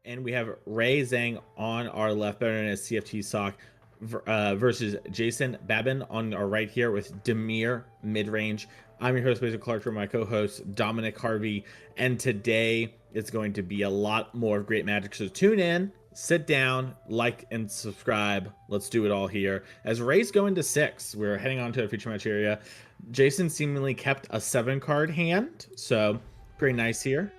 And we have Ray Zhang on our left, better known as CFTSOC, versus Jayson Babin on our right here with Demir mid-range. I'm your host, Mason Clark, for my co-host Dominic Harvey, and today it's going to be a lot more great magic. So tune in, sit down, like and subscribe. Let's do it all here. As Ray's going to 6, we're heading on to a feature match area. Jayson seemingly kept a 7-card hand, so pretty nice here.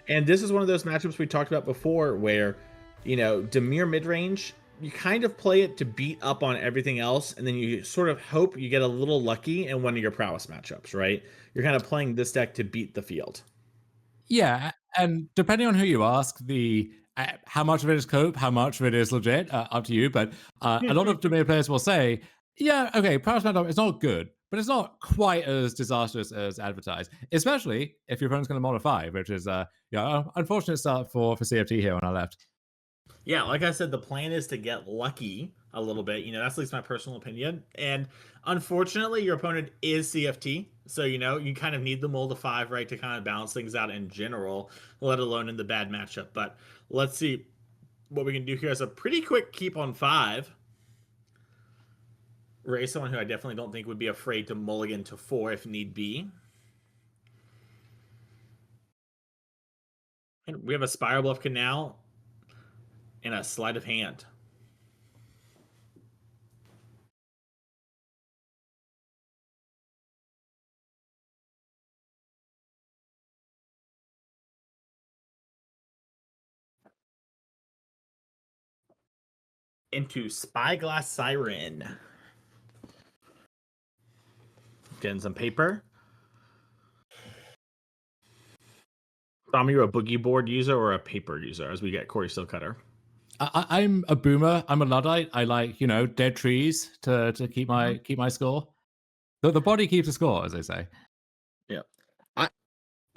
And this is one of those matchups we talked about before where, Demir mid-range, you kind of play it to beat up on everything else, and then you sort of hope you get a little lucky in one of your prowess matchups, right? You're kind of playing this deck to beat the field. Yeah, and depending on who you ask, the how much of it is cope, how much of it is legit, up to you. But a lot of domain players will say, "Yeah, okay, Power Smackdown is not good, but it's not quite as disastrous as advertised." Especially if your opponent's going to modify, which is unfortunate start for CFT here on our left. Yeah, like I said, the plan is to get lucky a little bit. That's at least my personal opinion. And unfortunately, your opponent is CFT. So, you kind of need the mold of 5, right, to kind of balance things out in general, let alone in the bad matchup. But let's see what we can do here as a pretty quick keep on 5. Ray, someone who I definitely don't think would be afraid to mulligan to 4 if need be. And we have a Spiral Bluff Canal and a Sleight of Hand. Into Spyglass Siren. Getting some paper. Dom, you're a boogie board user or a paper user as we get Corey Stillcutter? I'm a boomer. I'm a Luddite. I like dead trees to keep my score. The body keeps the score, as they say. Yeah.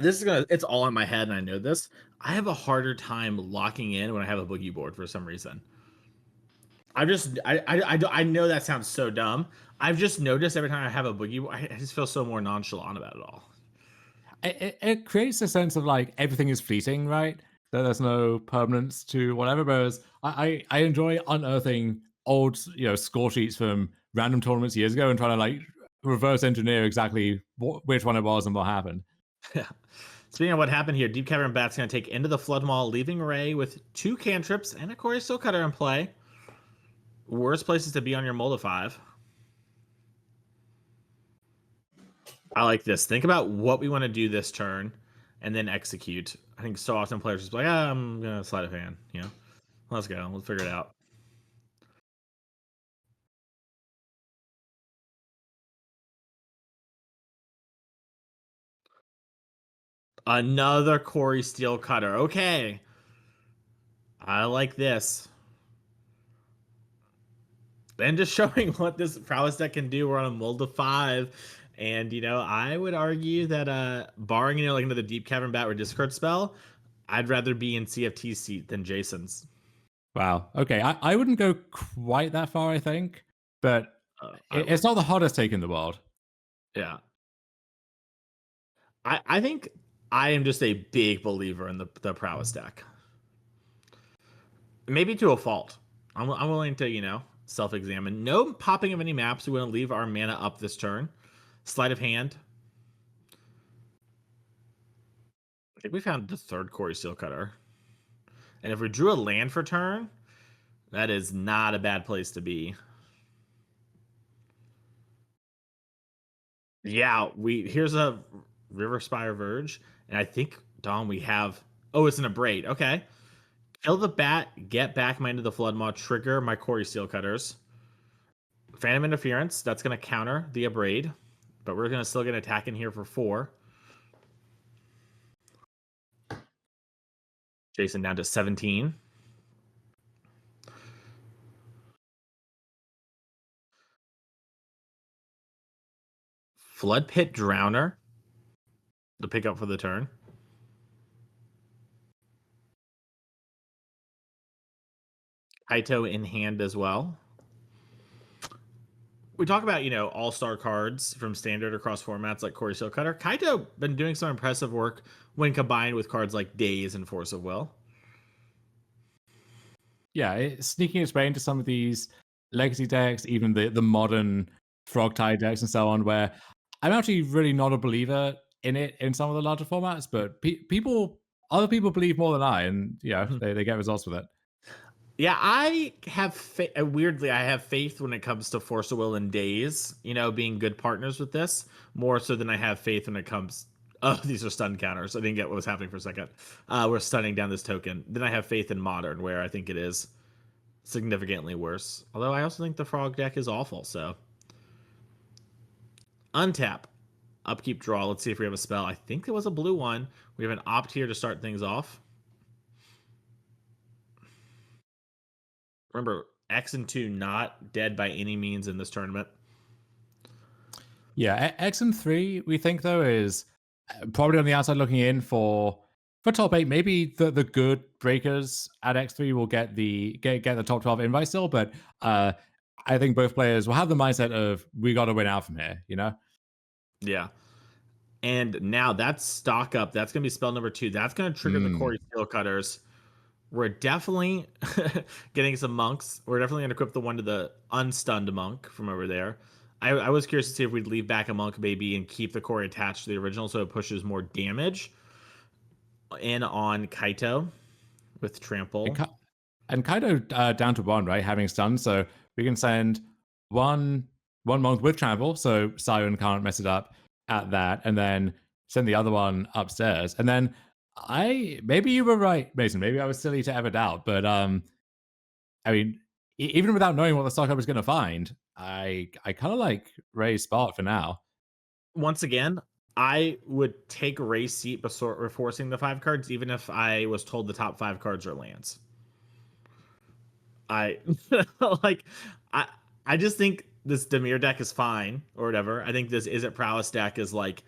It's all in my head and I know this. I have a harder time locking in when I have a boogie board for some reason. I know that sounds so dumb. I've just noticed every time I have a boogie board, I just feel so more nonchalant about it all. It creates a sense of like everything is fleeting, right? That there's no permanence to whatever. Whereas I enjoy unearthing old score sheets from random tournaments years ago and trying to like reverse engineer exactly which one it was and what happened. Yeah. Speaking of what happened here, Deep Cavern Bat's going to take into the Flood Maul, leaving Ray with 2 cantrips and a Corey Stillcutter in play. Worst places to be on your mold of 5. I like this. Think about what we want to do this turn and then execute. I think so often players just like, I'm going to Sleight of Hand. Let's go. Let's figure it out. Another Corey Stillcutter. Okay. I like this. And just showing what this prowess deck can do. We're on a mold of 5. And, I would argue that barring, like another Deep Cavern Bat or Discord spell, I'd rather be in CFT's seat than Jayson's. Wow. Okay. I wouldn't go quite that far, I think. But it's not the hottest take in the world. Yeah. I think I am just a big believer in the prowess deck. Maybe to a fault. I'm willing to, self-examine. No popping of any maps. We want to leave our mana up this turn. Sleight of Hand. I think we found the 3rd Corey Stillcutter. And if we drew a land for turn, that is not a bad place to be. Yeah, here's a Riverspire Verge, and I think Dom we have. Oh, it's an Abrade. Okay, kill the bat, get back my Into the Flood Maw, trigger my Corey Steelcutters. Phantom Interference. That's gonna counter the Abrade, but we're gonna still get an attack in here for 4. Jayson down to 17. Flood Pit Drowner. The pickup for the turn. Kaito in hand as well. We talk about, all-star cards from standard across formats like Corey Stillcutter. Kaito been doing some impressive work when combined with cards like Daze and Force of Will. sneaking its way into some of these legacy decks, even the modern frog tide decks and so on, where I'm actually really not a believer in it in some of the larger formats, but other people believe more than I, and they get results with it. Yeah, I have weirdly, I have faith when it comes to Force of Will and Days, being good partners with this, more so than I have faith when it comes. Oh, these are stun counters. I didn't get what was happening for a second. We're stunning down this token. Then I have faith in Modern, where I think it is significantly worse. Although I also think the Frog deck is awful. So untap, upkeep, draw. Let's see if we have a spell. I think it was a blue one. We have an opt here to start things off. Remember, X and 2 not dead by any means in this tournament. Yeah, X and 3, we think, though, is probably on the outside looking in for top 8. Maybe the good breakers at X3 will get the top 12 invite still, but I think both players will have the mindset of, we got to win out from here, Yeah. And now that's stock up. That's going to be spell number 2. That's going to trigger the Corey Steel Cutters. We're definitely getting some monks. We're definitely going to equip the one to the unstunned monk from over there. I was curious to see if we'd leave back a monk maybe and keep the Corey attached to the original so it pushes more damage in on Kaito with trample. And Kaito down to 1, right? Having stun, so we can send one monk with trample, so Sion can't mess it up at that, and then send the other one upstairs. And then maybe you were right, Mason. Maybe I was silly to ever doubt, but I mean, even without knowing what the stock up was going to find, I kind of like Ray's spot for now. Once again, I would take Ray's seat before forcing the 5 cards, even if I was told the top 5 cards are lands. I like I just think this Dimir deck is fine or whatever. I think this Is It Prowess deck is like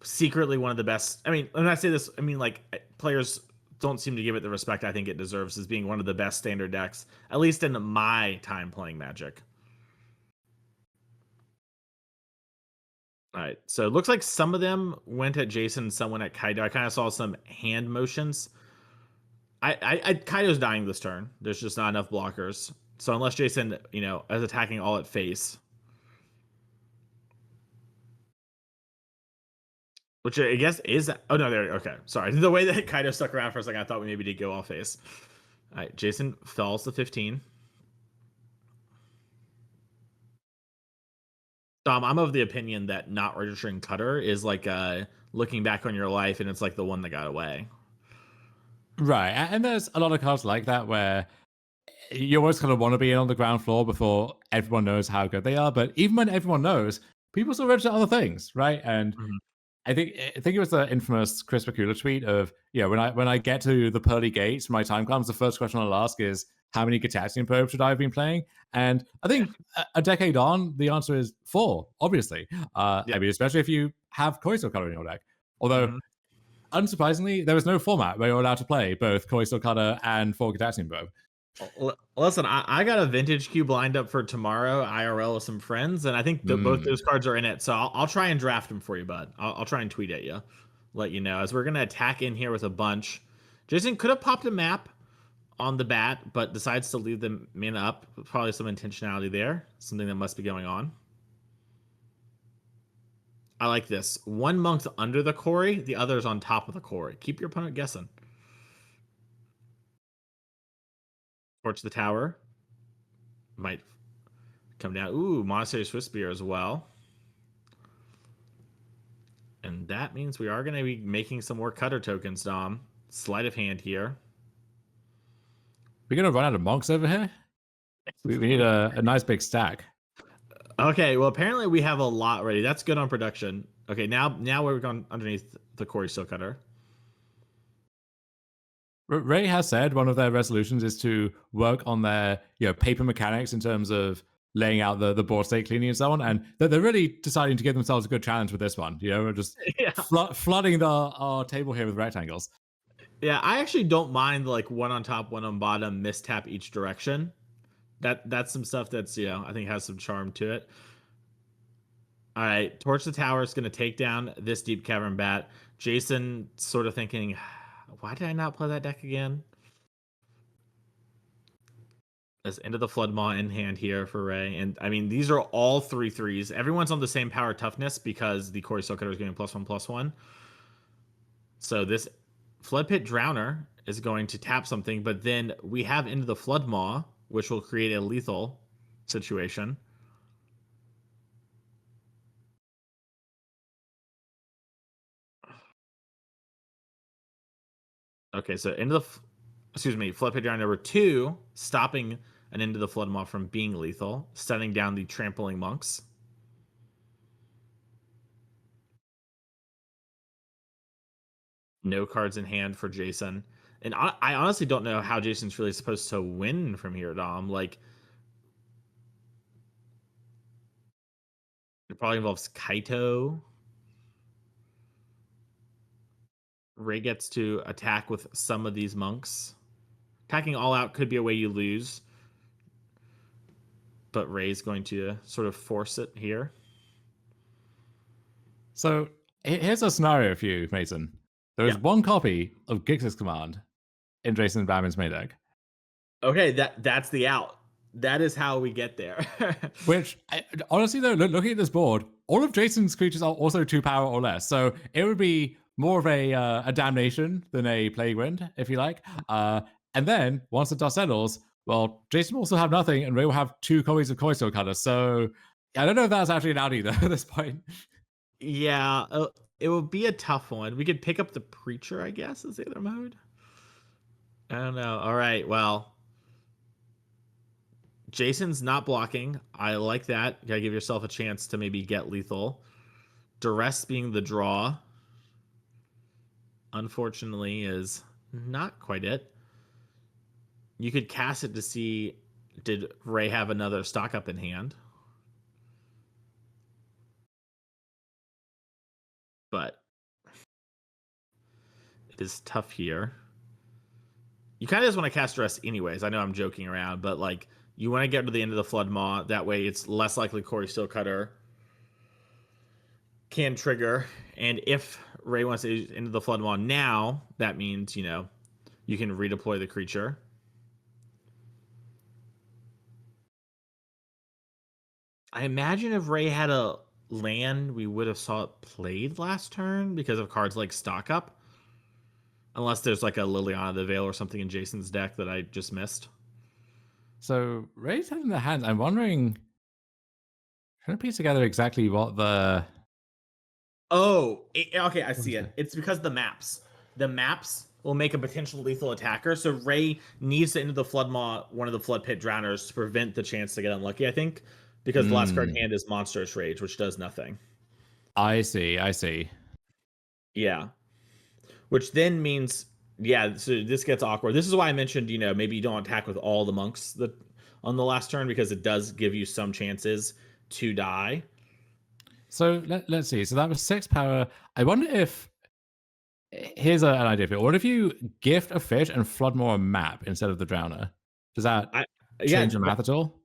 secretly one of the best. I mean, when I say this, I mean like players don't seem to give it the respect I think it deserves as being one of the best standard decks, at least in my time playing Magic. All right, so it looks like some of them went at Jayson, some went at Kaido. I kind of saw some hand motions. Kaido's dying this turn. There's just not enough blockers. So unless Jayson, is attacking all at face, which I guess is. Oh no, there. Okay, sorry. The way that Kaido stuck around for a second, I thought we maybe did go all face. All right, Jayson falls to 15. I'm of the opinion that not registering Cutter is like looking back on your life, and it's like the one that got away. Right, and there's a lot of cards like that where you always kind of want to be on the ground floor before everyone knows how good they are. But even when everyone knows, people still register other things, right? And I think it was the infamous Chris Bakula tweet of, when I get to the pearly gates, my time comes, the first question I'll ask is, how many Gitaxian probes should I have been playing? And I think a decade on, the answer is 4, obviously. I mean, especially if you have Koiso Cutter in your deck. Although, unsurprisingly, there was no format where you're allowed to play both Koiso Cutter and 4 Gitaxian probe. Listen, I got a vintage cube lined up for tomorrow, IRL with some friends, and I think both those cards are in it. So I'll try and draft them for you, bud. I'll try and tweet at you, let you know. As we're gonna attack in here with a bunch. Jayson could have popped a map on the bat, but decides to leave the mana up. Probably some intentionality there. Something that must be going on. I like this. One monk's under the Corey, the other's on top of the Corey. Keep your opponent guessing. Torch the tower. Might come down. Ooh, Monastery Swiss Beer as well. And that means we are going to be making some more Cutter tokens, Dom. Sleight of hand here. We're going to run out of monks over here? We need a nice big stack. Okay, well, apparently we have a lot ready. That's good on production. Okay, now we're going underneath the Corey Steel Cutter. Ray has said one of their resolutions is to work on their paper mechanics in terms of laying out the board state cleaning and so on, and they're really deciding to give themselves a good challenge with this one. We're just flooding our table here with rectangles. Yeah, I actually don't mind like one on top, one on bottom, mistap each direction. That's some stuff that's I think has some charm to it. All right, Torch the Tower is going to take down this Deep Cavern Bat. Jayson sort of thinking, why did I not play that deck again? As End of the Flood Maw in hand here for Ray. And I mean, these are all 3/3s. Everyone's on the same power toughness because the Corey Silcutter is getting +1/+1. So this Flood Pit Drowner is going to tap something, but then we have Into the Flood Maw, which will create a lethal situation. Okay, so Flood Pit Drowner number 2, stopping an Into the Flood Maw from being lethal, setting down the Trampling Monks. No cards in hand for Jayson. And I honestly don't know how Jayson's really supposed to win from here, Dom. Like, it probably involves Kaito. Ray gets to attack with some of these monks. Attacking all out could be a way you lose, but Ray's going to sort of force it here. So here's a scenario for you, Mason. There is one copy of Gix's Command in Jayson and Babin's main deck. Okay, that's the out. That is how we get there. Which, honestly, though, looking at this board, all of Jayson's creatures are also 2 power or less. So it would be more of a damnation than a plague wind, if you like. And then once the dust settles, well, Jayson will also have nothing, and Ray will have 2 copies of Coiso Cutter. So I don't know if that's actually an out either at this point. Yeah, it will be a tough one. We could pick up the Preacher, I guess, as the other mode. I don't know. All right, well, Jayson's not blocking. I like that. You gotta give yourself a chance to maybe get lethal. Duress being the draw, unfortunately, is not quite it. You could cast it to see, did Ray have another stock up in hand? But it is tough here. You kind of just want to cast Duress anyways. I know I'm joking around, but like, you want to get to the End of the Flood Maw. That way it's less likely Corey Steelcutter can trigger. And if Ray wants to Into the Flood Maw now, that means, you know, you can redeploy the creature. I imagine if Ray had a land, we would have saw it played last turn because of cards like Stock Up. Unless there's like a Liliana the Veil or something in Jayson's deck that I just missed. So Ray's having the hands. I'm wondering, trying to piece together exactly what the. Oh, okay, I see it. It's because the maps. The maps will make a potential lethal attacker. So Ray needs to Into the Flood Maw one of the Flood Pit Drowners to prevent the chance to get unlucky, I think. Because the last card in hand is Monstrous Rage, which does nothing. I see. Yeah. Which then means, yeah, so this gets awkward. This is why I mentioned, you know, maybe you don't attack with all the monks that on the last turn, because it does give you some chances to die. So let's see. So that was 6 power. I wonder if. Here's an idea for you. What if you gift a fish and flood more a map instead of the drowner? Does that change the math at all?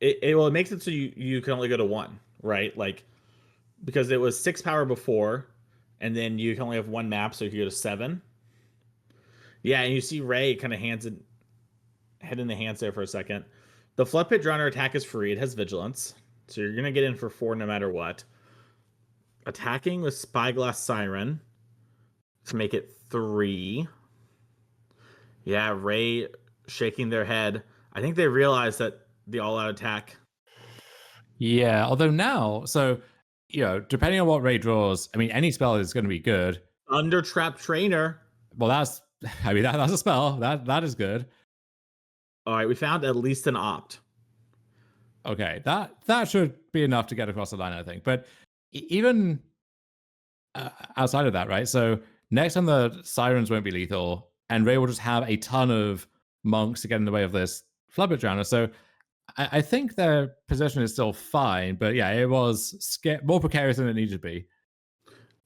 It makes it so you can only go to 1, right? Like, because it was 6 power before, and then you can only have 1 map, so you can go to 7. Yeah, and you see Ray kind of head in the hands there for a second. The Flood Pit Drowner attack is free. It has Vigilance, so you're gonna get in for 4 no matter what. Attacking with Spyglass Siren to make it 3. Yeah, Ray shaking their head. I think they realized that the all-out attack. Yeah, although now, so, you know, depending on what Ray draws, I mean, any spell is going to be good. Under Trap Trainer. Well, that's a spell. That is good. All right, we found at least an opt. Okay, that should be enough to get across the line, I think. But even outside of that, right? So next time the sirens won't be lethal, and Ray will just have a ton of monks to get in the way of this Flood Pit Drowner. So I think their position is still fine, but yeah, it was more precarious than it needed to be.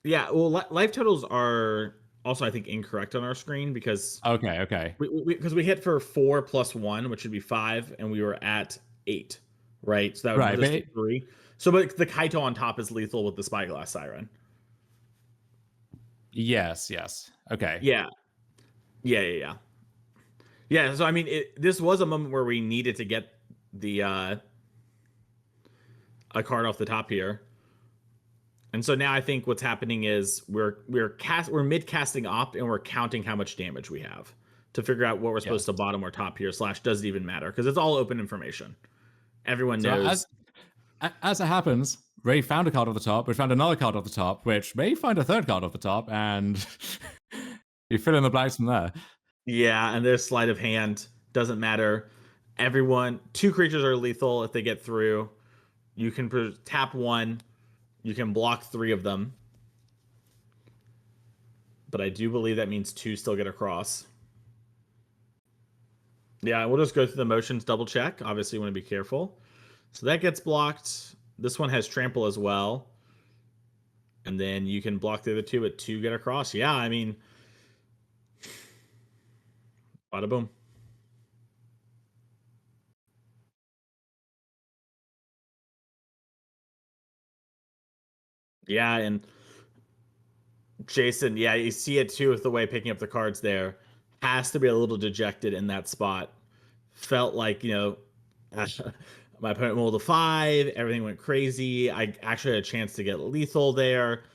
Yeah, well, life totals are also, I think, incorrect on our screen because okay, because we hit for 4 + 1, which would be 5, and we were at 8, right? So that would put us to 3. So, but the Kaito on top is lethal with the Spyglass Siren. Yes. Okay. Yeah. Yeah, so I mean, this was a moment where we needed to get the a card off the top here. And so now I think what's happening is we're mid casting opt and we're counting how much damage we have to figure out what we're supposed to Yes. bottom or top here. / does it even matter? Because it's all open information. Everyone So knows. as it happens, Ray found a card off the top, which found another card off the top, which may find a third card off the top, and you fill in the blanks from there. Yeah, and there's sleight of hand. Doesn't matter. Everyone, two creatures are lethal if they get through. You can tap one. You can block 3 of them. But I do believe that means 2 still get across. Yeah, we'll just go through the motions, double check. Obviously, you want to be careful. So that gets blocked. This one has trample as well. And then you can block the other 2, but 2 get across. Yeah, I mean, bada boom. Yeah, and Jayson, yeah, you see it too with the way picking up the cards there. Has to be a little dejected in that spot. Felt like, my opponent rolled a 5, everything went crazy. I actually had a chance to get lethal there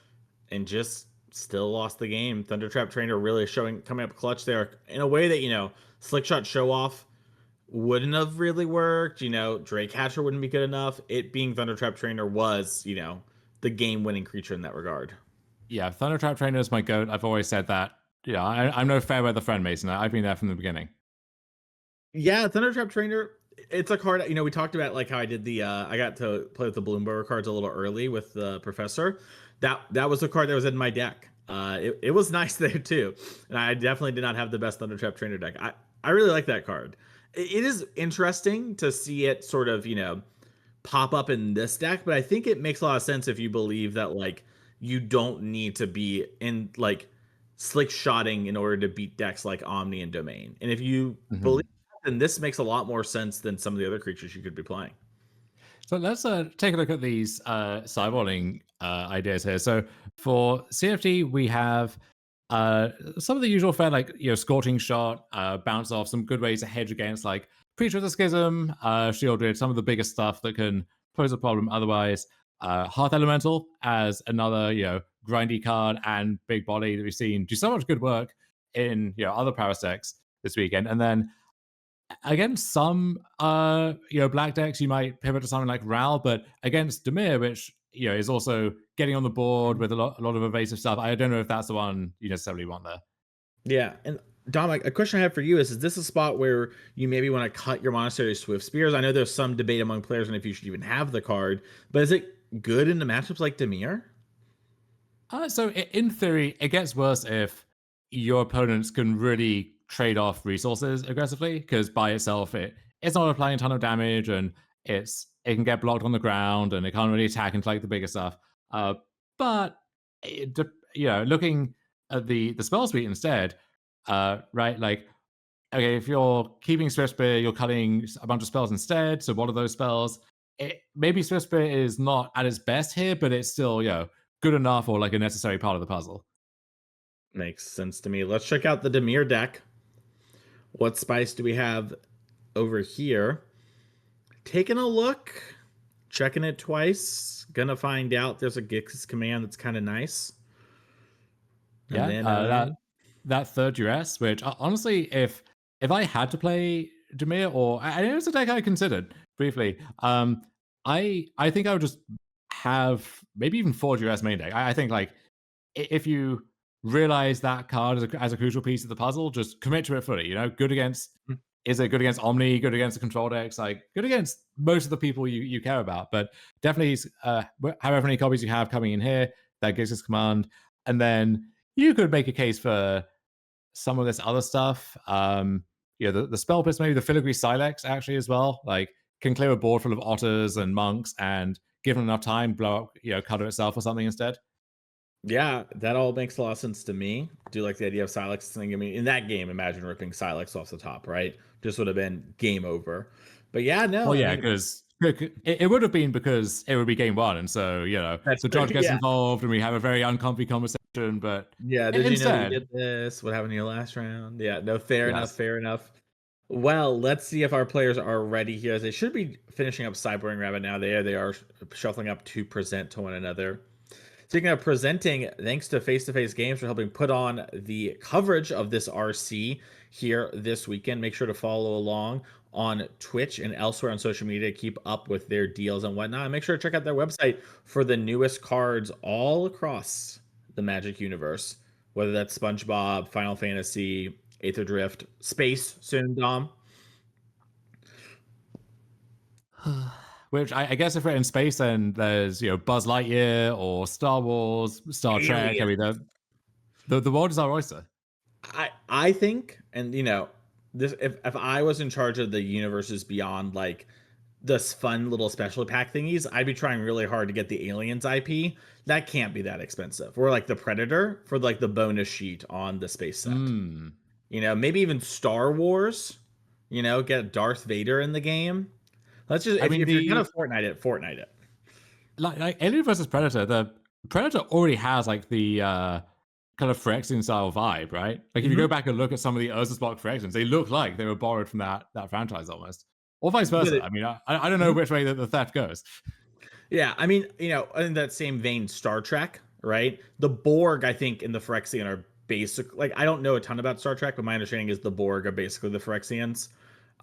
and just still lost the game. Thundertrap Trainer really coming up clutch there in a way that, Slick Shot Show Off wouldn't have really worked. Drake Hatcher wouldn't be good enough. It being Thundertrap Trainer was, the game winning creature in that regard. Yeah, Thundertrap Trainer is my goat. I've always said that. Yeah, I'm no fair weather friend, Mason. I've been there from the beginning. Yeah, Thundertrap Trainer. It's a card. We talked about like how I did the. I got to play with the Bloomberg cards a little early with the professor. That was a card that was in my deck. It was nice there too, and I definitely did not have the best Thundertrap Trainer deck. I really like that card. It is interesting to see it sort of pop up in this deck, but I think it makes a lot of sense if you believe that like you don't need to be in like slick shotting in order to beat decks like Omni and Domain. And if you believe that, then this makes a lot more sense than some of the other creatures you could be playing. So let's take a look at these sideboarding ideas here. So for CFT, we have some of the usual fare, like Scorching Shot, bounce off, some good ways to hedge against like Preacher of the Schism, Shieldred, some of the biggest stuff that can pose a problem otherwise. Hearth Elemental as another grindy card and big body that we've seen do so much good work in other power decks this weekend. And then against some black decks, you might pivot to something like Ral, but against Dimir, which is also getting on the board with a lot of evasive stuff, I don't know if that's the one you necessarily want there. Yeah, and Dom, a question I have for you is this a spot where you maybe want to cut your Monastery Swift Spears? I know there's some debate among players on if you should even have the card, but is it good in the matchups like Dimir? So in theory, it gets worse if your opponents can really trade off resources aggressively, because by itself it's not applying a ton of damage, and it can get blocked on the ground, and it can't really attack into like the bigger stuff. But looking at the spell suite instead, right? Like, okay, if you're keeping Swift Spear, you're cutting a bunch of spells instead. So what are those spells? Maybe Swift Spear is not at its best here, but it's still good enough or like a necessary part of the puzzle. Makes sense to me. Let's check out the Dimir deck. What spice do we have over here? Taking a look, checking it twice. Gonna find out there's a Gix's command that's kind of nice. And then that third duress, which honestly, if I had to play Dimir, or and it was a deck I considered briefly, I think I would just have maybe even 4 duress main deck. I think like if you realize that card as a crucial piece of the puzzle, just commit to it fully. Good against is it good against Omni, good against the control decks, like good against most of the people you care about. But definitely, however many copies you have coming in here, that gives us command, and then you could make a case for some of this other stuff. The spell pits, maybe the Filigree Silex actually as well, like can clear a board full of otters and monks, and given enough time, blow up Cutter itself or something instead. Yeah, that all makes a lot of sense to me. Do like the idea of Silex thing. I mean, in that game, imagine ripping Silex off the top, right? Just would have been game over. But yeah, no. Well, yeah, because it would have been because it would be game 1, and so the judge gets involved, and we have a very uncomfy conversation. But yeah, did you know you did this? What happened in your last round? Yeah, no, fair enough. Well, let's see if our players are ready here. They should be finishing up Cyborg Rabbit now. They are shuffling up to present to one another. Speaking of presenting, thanks to Face-to-Face Games for helping put on the coverage of this RC here this weekend. Make sure to follow along on Twitch and elsewhere on social media to keep up with their deals and whatnot. And make sure to check out their website for the newest cards all across the Magic universe, whether that's SpongeBob, Final Fantasy, Aether Drift, Space, soon, Dom. Which I guess if we're in space, then there's Buzz Lightyear or Star Wars, Star Trek. I Alien. mean, the world is our oyster. I think, and this, if I was in charge of the universes beyond like this fun little special pack thingies, I'd be trying really hard to get the Aliens IP. That can't be that expensive. Or like the Predator for like the bonus sheet on the space set. Maybe even Star Wars. Get Darth Vader in the game. Let's just, I mean, if you're gonna Fortnite it. Like Alien versus Predator, the Predator already has like the kind of Phyrexian style vibe, right? Like if you go back and look at some of the Ursus block Phyrexians, they look like they were borrowed from that franchise almost, or vice versa. I mean, I don't know which way the theft goes. Yeah, I mean, in that same vein, Star Trek, right? The Borg, I think, in the Phyrexian are basic. Like, I don't know a ton about Star Trek, but my understanding is the Borg are basically the Phyrexians.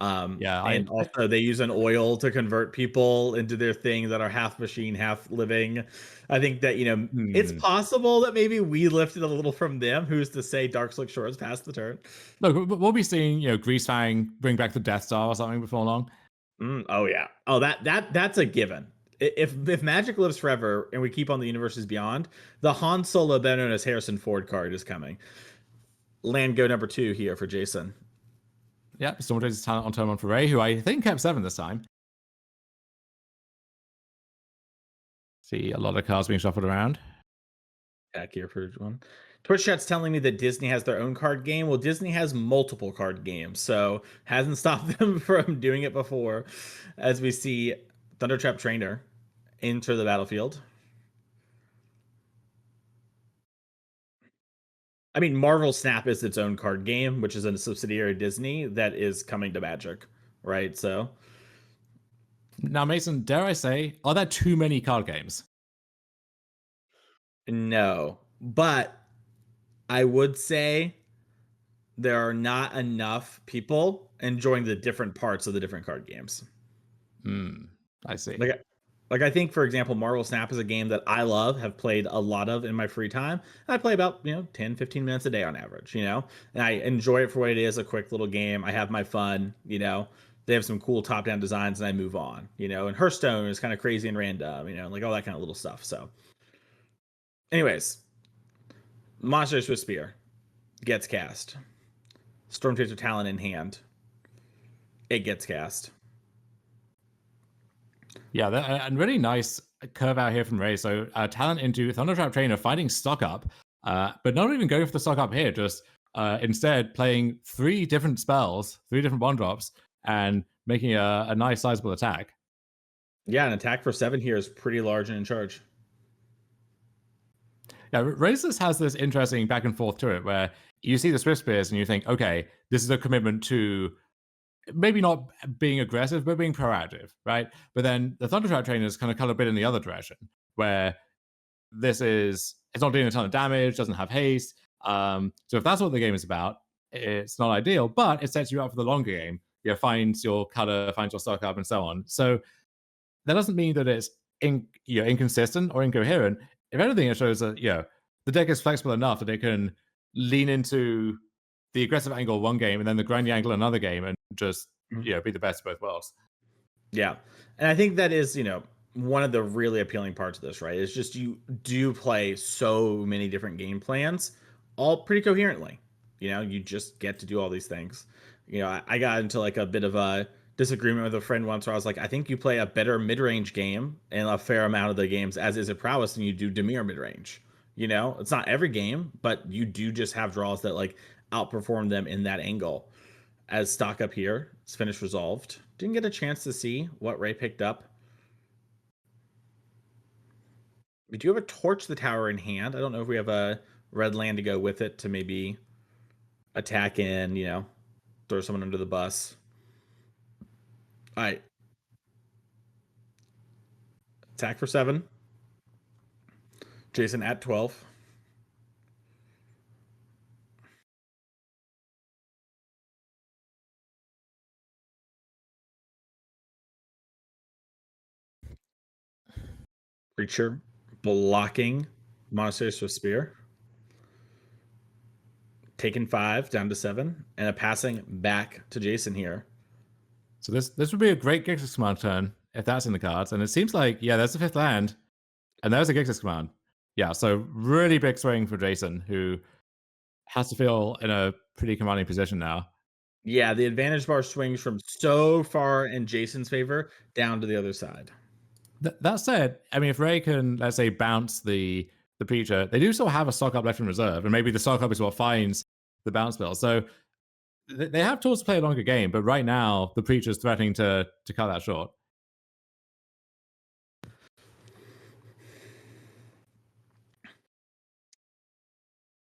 Yeah, and also they use an oil to convert people into their thing that are half machine, half living. I think that it's possible that maybe we lifted a little from them. Who's to say Dark Slick Shores passed the turn? Look, we'll be seeing Greasefang bring back the Death Star or something before long. Oh yeah. Oh, that's a given. If Magic lives forever and we keep on the universes beyond, the Han Solo, better known as Harrison Ford card is coming. Land go number 2 here for Jayson. Yeah, Storm Chaser's talent on turn 1 for Ray, who I think kept 7 this time. See a lot of cards being shuffled around. Back here for one. Twitch chat's telling me that Disney has their own card game. Well, Disney has multiple card games, so hasn't stopped them from doing it before. As we see Thundertrap Trainer enter the battlefield. I mean, Marvel Snap is its own card game, which is a subsidiary of Disney that is coming to Magic, right? So now, Mason, dare I say, are there too many card games? No, but I would say there are not enough people enjoying the different parts of the different card games. I see. Like I think, for example, Marvel Snap is a game that I love, have played a lot of in my free time. I play about 10, 15 minutes a day on average, and I enjoy it for what it is, a quick little game. I have my fun, they have some cool top-down designs, and I move on, and Hearthstone is kind of crazy and random, like all that kind of little stuff. So anyways, Monster Swift Spear gets cast. Storm Chaser Talon in hand. It gets cast. Yeah, and really nice curve out here from Ray. So Talent into Thundertrap Trainer, finding stock up, but not even going for the stock up here, just instead playing 3 different spells, 3 different 1-drops, and making a nice sizable attack. Yeah, an attack for 7 here is pretty large and in charge. Yeah, Razors has this interesting back and forth to it where you see the Swift Spears and you think, okay, this is a commitment to maybe not being aggressive, but being proactive, right? But then the Thundertrap Trainers kind of cut a bit in the other direction, where it's not doing a ton of damage, doesn't have haste. So if that's what the game is about, it's not ideal, but it sets you up for the longer game. Finds your cutter, finds your stock up, and so on. So that doesn't mean that it's inconsistent or incoherent. If anything, it shows that the deck is flexible enough that it can lean into the aggressive angle one game and then the grindy angle another game, and just be the best of both worlds. Yeah, and I think that is one of the really appealing parts of this, right? Is just you do play so many different game plans, all pretty coherently. You just get to do all these things. I got into like a bit of a disagreement with a friend once where I was like, I think you play a better mid-range game in a fair amount of the games as is a prowess than you do Dimir mid-range. It's not every game, but you do just have draws that like outperform them in that angle. As stock up here, it's finished resolved. Didn't get a chance to see what Ray picked up. We do have a Torch the Tower in hand. I don't know if we have a red land to go with it to maybe attack in, throw someone under the bus. All right. Attack for 7. Jayson at 12. Preacher blocking Monasteries with Spear. Taking 5 down to 7. And a passing back to Jayson here. So this would be a great Gixxis command turn if that's in the cards. And it seems like, yeah, there's the 5th land. And there's a Gixxis command. Yeah, so really big swing for Jayson, who has to feel in a pretty commanding position now. Yeah, the advantage bar swings from so far in Jayson's favor down to the other side. That said, I mean, if Ray can, let's say, bounce the Preacher, they do still have a stock up left in reserve, and maybe the stock up is what finds the bounce spell. So they have tools to play a longer game, but right now the Preacher's threatening to cut that short.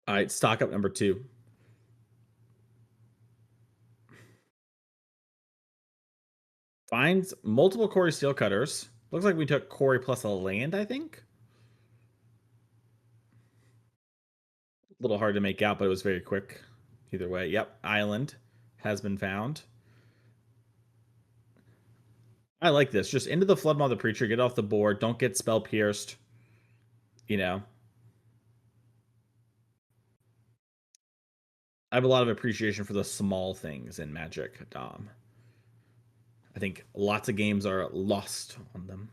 All right, stock up number 2. Finds multiple Quarry Steel Cutters. Looks like we took Quarry plus a land, I think. A little hard to make out, but it was very quick. Either way, yep, island has been found. I like this. Just into the Floodmaw the Preacher, get off the board, don't get spell pierced. You know. I have a lot of appreciation for the small things in Magic, Dom. I think lots of games are lost on them.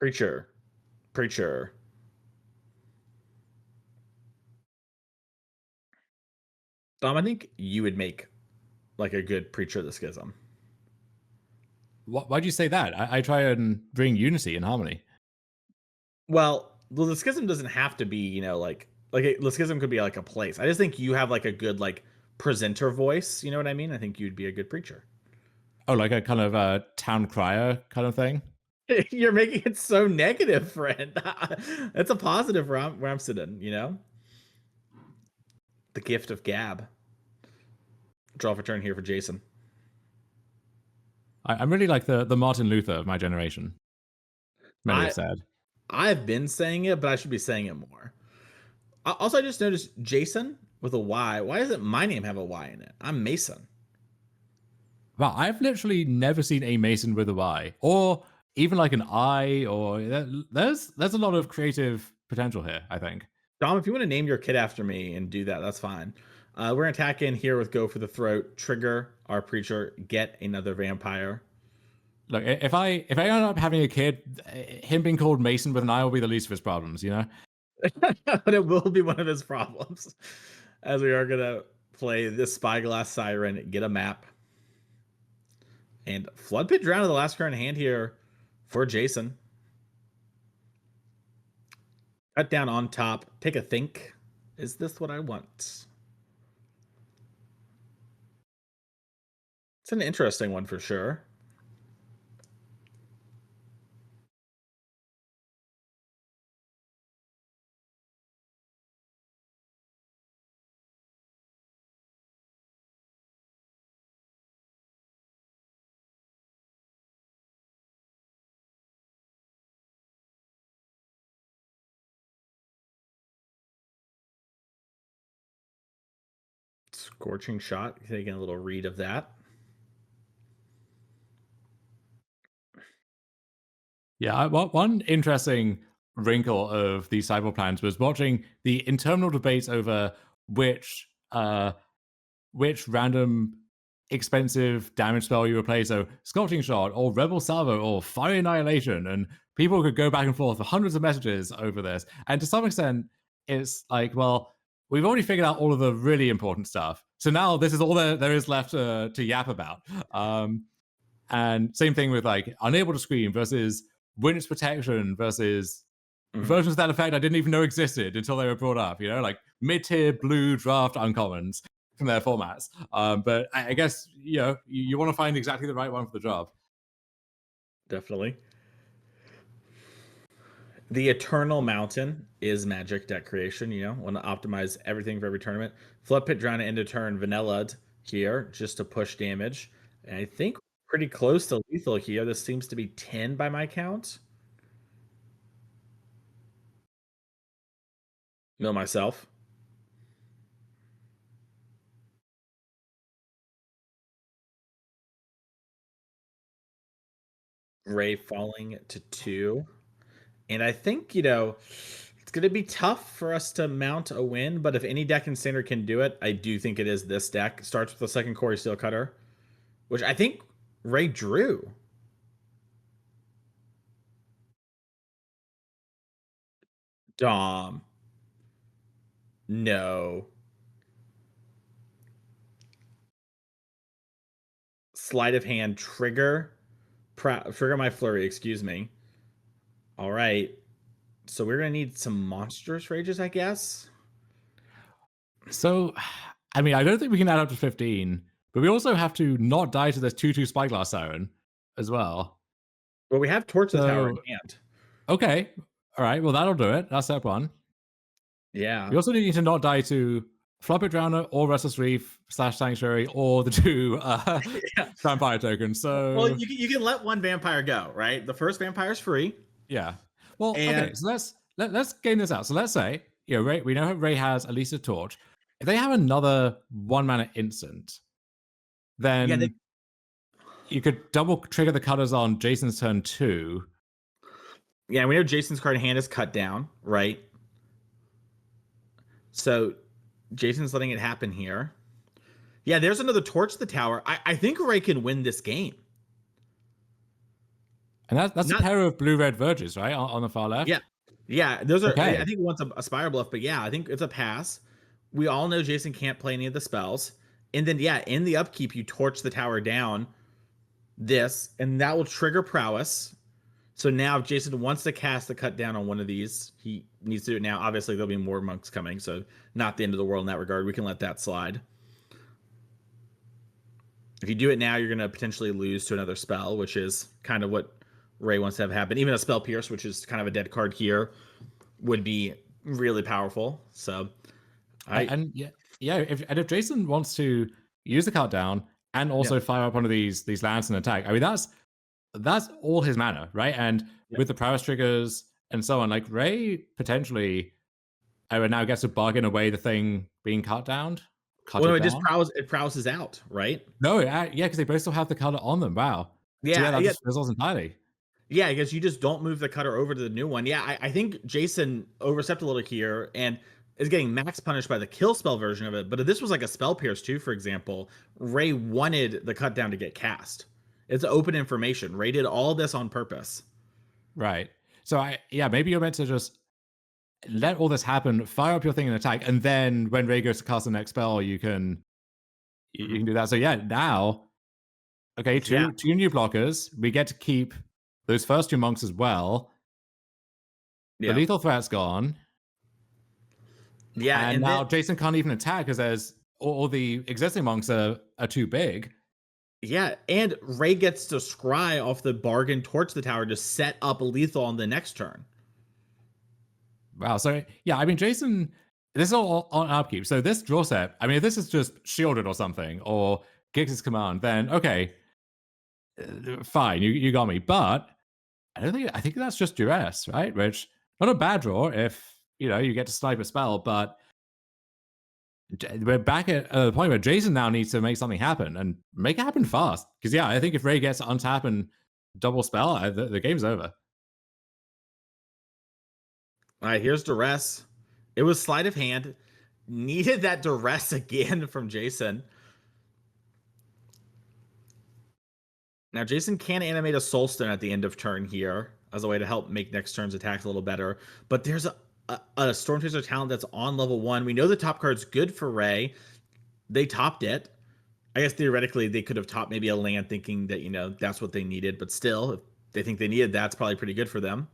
Preacher. Preacher. Dom, I think you would make like a good Preacher of the Schism. Why'd you say that? I try and bring unity and harmony. Well, the Schism doesn't have to be, you know, like the Schism could be like a place. I just think you have like a good like presenter voice. You know what I mean? I think you'd be a good Preacher. Oh, like a kind of a town crier kind of thing? You're making it so negative, friend. It's a positive Ramsden, you know? The gift of gab. Draw for turn here for Jayson. I'm really like the Martin Luther of my generation. Many have said. I've been saying it, but I should be saying it more. Also, I just noticed Jayson with a Y. Why doesn't my name have a Y in it? I'm Mason. Wow, I've literally never seen a Mason with a Y, or even like an I, or there's a lot of creative potential here, I think. Dom, if you want to name your kid after me and do that, that's fine. We're gonna attack in here with Go for the Throat, trigger our Preacher, get another vampire. Look, if I end up having a kid, him being called Mason with an I will be the least of his problems, you know? But it will be one of his problems. As we are gonna play this Spyglass Siren, get a map. And Flood Pit Drown to the last current hand here for Jayson. Cut down on top. Take a think. Is this what I want? It's an interesting one for sure. Scorching Shot. Taking a little read of that. Yeah, one interesting wrinkle of these cyber plans was watching the internal debates over which random expensive damage spell you replace, so Scorching Shot or Rebel Salvo or Fire Annihilation, and people could go back and forth for hundreds of messages over this. And to some extent, it's like, well, we've already figured out all of the really important stuff, so now this is all there is left to yap about. And same thing with like Unable to Scream versus Witness Protection versus versions of that effect I didn't even know existed until they were brought up, you know, like mid-tier blue draft uncommons from their formats. But I guess, you know, you want to find exactly the right one for the job. Definitely. The Eternal Mountain is Magic deck creation. Want to optimize everything for every tournament. Flood Pit, Drown it into turn, Vanilla here just to push damage. And I think pretty close to lethal here. This seems to be 10 by my count. Mill myself. Ray falling to 2. And I think, it's going to be tough for us to mount a win, but if any deck in standard can do it, I do think it is this deck. It starts with the second Quarry Steel Cutter, which I think Ray drew. Dom. No. Sleight of hand, trigger. Trigger my flurry, excuse me. All right. So we're going to need some monstrous rages, I guess. So, I mean, I don't think we can add up to 15, but we also have to not die to this 2/2 Spyglass Siren as well. Well, we have Torch the Tower in So, hand. okay. All right. Well, that'll do it. That's step one. Yeah. We also need to not die to Floppy Drowner or Restless Reef / Sanctuary or the 2 Yeah. vampire tokens. So, Well, you can let one vampire go, right? The first vampire's free. yeah. Well, And okay. So let's game this out. So let's say, Ray, we know Ray has at least a torch. If they have another 1-mana instant, then yeah, you could double trigger the cutters on Jayson's turn 2. yeah, we know Jayson's card in hand is cut down, right? So Jayson's letting it happen here. Yeah, there's another Torch the Tower. I think Ray can win this game. And that's a pair of blue-red Verges, right? On the far left? Yeah. Those are, Okay. I think one's a Spire Bluff, but yeah, I think it's a pass. We all know Jayson can't play any of the spells. And then, yeah, in the upkeep, you torch the tower down this, and that will trigger prowess. So now if Jayson wants to cast the cut down on one of these, he needs to do it now. Obviously, there'll be more monks coming, so not the end of the world in that regard. We can let that slide. If you do it now, you're going to potentially lose to another spell, which is kind of what Ray wants to have happen. Even a Spell Pierce, which is kind of a dead card here, would be really powerful. So, and if Jayson wants to use the cut down and also fire up one of these lands and attack, I mean that's all his mana, right? And with the prowess triggers and so on, like Ray potentially now gets to bargain away the thing being cut down. Well, it prowesses out, right? No, yeah, because they both still have the cutter on them. Wow. Yeah, so that just fizzles entirely. Yeah, because you just don't move the cutter over to the new one. Yeah, I think Jayson overstepped a little here and is getting max punished by the kill spell version of it. But if this was like a Spell Pierce too, for example, Ray wanted the cut down to get cast. It's open information. Ray did all this on purpose. Right. So maybe you're meant to just let all this happen, fire up your thing and attack, and then when Ray goes to cast the next spell, you can do that. So now, okay, two new blockers. We get to keep those first 2 monks as well. The lethal threat's gone. Yeah, and now Jayson can't even attack because there's all the existing monks are too big. Yeah, and Ray gets to scry off the bargain torch the tower to set up a lethal on the next turn. Wow. So yeah, I mean, Jayson, this is all on upkeep. So this draw set, I mean, if this is just shielded or something, or Giggs' command, then okay, fine, you got me. But I think that's just duress, right? Which not a bad draw if you get to snipe a spell, but we're back at the point where Jayson now needs to make something happen and make it happen fast. Because I think if Ray gets to untap and double spell, the game's over. All right, here's duress. It was sleight of hand. Needed that duress again from Jayson. Now Jayson can animate a Soulstone at the end of turn here as a way to help make next turn's attacks a little better. But there's a Storm Chaser talent that's on level 1. We know the top card's good for Ray. They topped it. I guess theoretically they could have topped maybe a land thinking that, that's what they needed. But still, if they think they needed that, it's probably pretty good for them.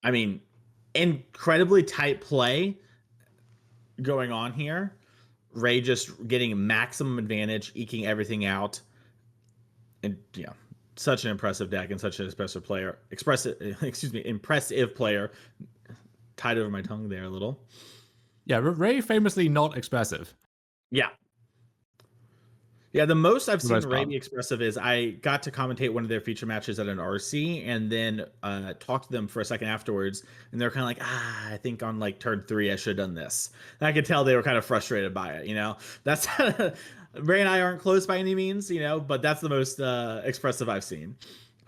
I mean, incredibly tight play going on here. Ray just getting maximum advantage, eking everything out. And such an impressive deck and such an expressive player. Impressive player. Tied over my tongue there a little. Yeah, Ray famously not expressive. Yeah. Yeah, the most I've For the seen most Ray part. be expressive is I got to commentate one of their feature matches at an RC and then talked to them for a second afterwards. And they're kind of like, I think on like turn 3, I should have done this. And I could tell they were kind of frustrated by it, you know? That's Ray and I aren't close by any means, you know, but that's the most expressive I've seen.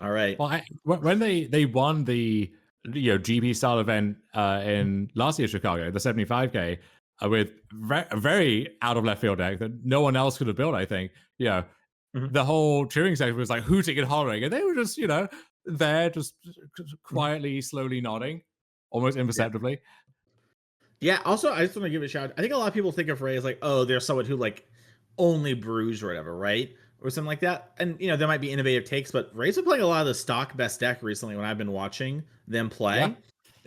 All right. Well, when they won the GP style event in last year's Chicago, the 75K, with a very out of left field deck that no one else could have built, I think. Mhm. The whole cheering section was like hooting and hollering, and they were just there, just quietly, slowly nodding, almost imperceptibly. Yeah. Also, I just want to give a shout. I think a lot of people think of Ray as like, oh, there's someone who like only brews or whatever, right? Or something like that. And you know, there might be innovative takes, but Ray's been playing a lot of the stock best deck recently when I've been watching them Yeah. play.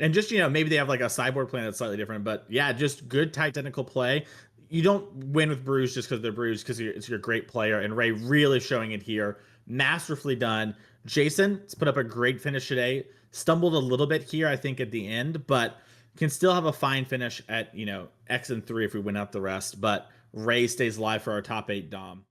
And just, you know, maybe they have like a sideboard plan that's slightly different, but yeah, just good tight technical play. You don't win with brews just because they're brews, because it's your great player. And Ray really showing it here. Masterfully done. Jayson has put up a great finish today. Stumbled a little bit here, I think, at the end, but can still have a fine finish at, you know, X and 3 if we win out the rest. But Ray stays live for our top 8 Dom.